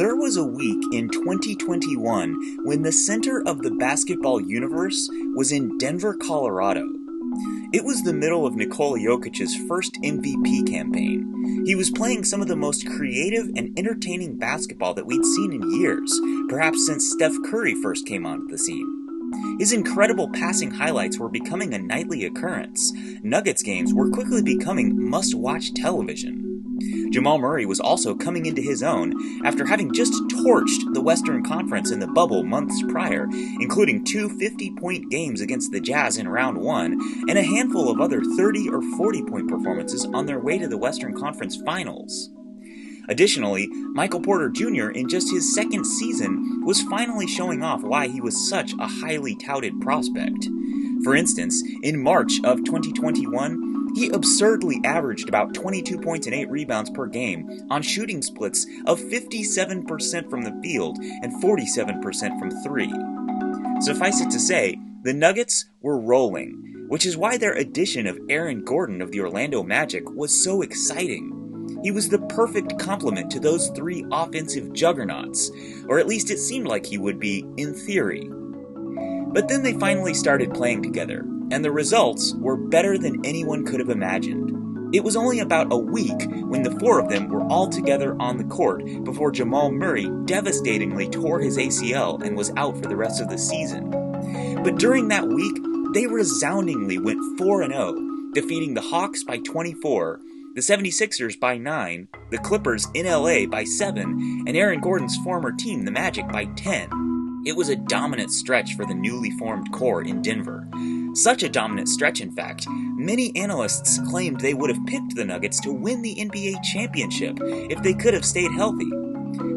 There was a week in 2021 when the center of the basketball universe was in Denver, Colorado. It was the middle of Nikola Jokic's first MVP campaign. He was playing some of the most creative and entertaining basketball that we'd seen in years, perhaps since Steph Curry first came onto the scene. His incredible passing highlights were becoming a nightly occurrence. Nuggets games were quickly becoming must-watch television. Jamal Murray was also coming into his own after having just torched the Western Conference in the bubble months prior, including two 50-point games against the Jazz in round one and a handful of other 30 or 40-point performances on their way to the Western Conference Finals. Additionally, Michael Porter Jr. in just his second season was finally showing off why he was such a highly touted prospect. For instance, in March of 2021, he absurdly averaged about 22 points and 8 rebounds per game on shooting splits of 57% from the field and 47% from three. Suffice it to say, the Nuggets were rolling, which is why their addition of Aaron Gordon of the Orlando Magic was so exciting. He was the perfect complement to those three offensive juggernauts, or at least it seemed like he would be in theory. But then they finally started playing together, and the results were better than anyone could have imagined. It was only about a week when the four of them were all together on the court before Jamal Murray devastatingly tore his ACL and was out for the rest of the season. But during that week, they resoundingly went 4-0, defeating the Hawks by 24, the 76ers by 9, the Clippers in LA by 7, and Aaron Gordon's former team, the Magic, by 10. It was a dominant stretch for the newly formed core in Denver. Such a dominant stretch, in fact, many analysts claimed they would have picked the Nuggets to win the NBA championship if they could have stayed healthy.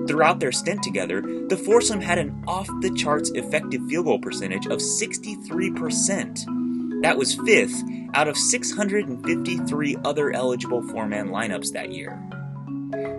Throughout their stint together, the foursome had an off-the-charts effective field goal percentage of 63%. That was fifth out of 653 other eligible four-man lineups that year.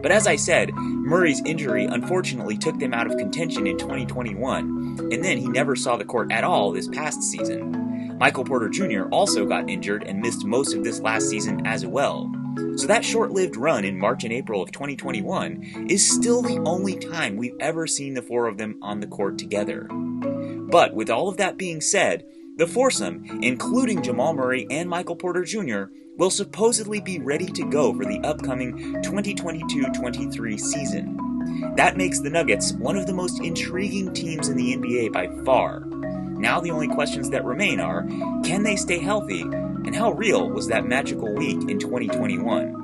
But as I said, Murray's injury unfortunately took them out of contention in 2021, and then he never saw the court at all this past season. Michael Porter Jr. also got injured and missed most of this last season as well. So that short-lived run in March and April of 2021 is still the only time we've ever seen the four of them on the court together. But with all of that being said, the foursome, including Jamal Murray and Michael Porter Jr., will supposedly be ready to go for the upcoming 2022-23 season. That makes the Nuggets one of the most intriguing teams in the NBA by far. Now the only questions that remain are, can they stay healthy, and how real was that magical week in 2021?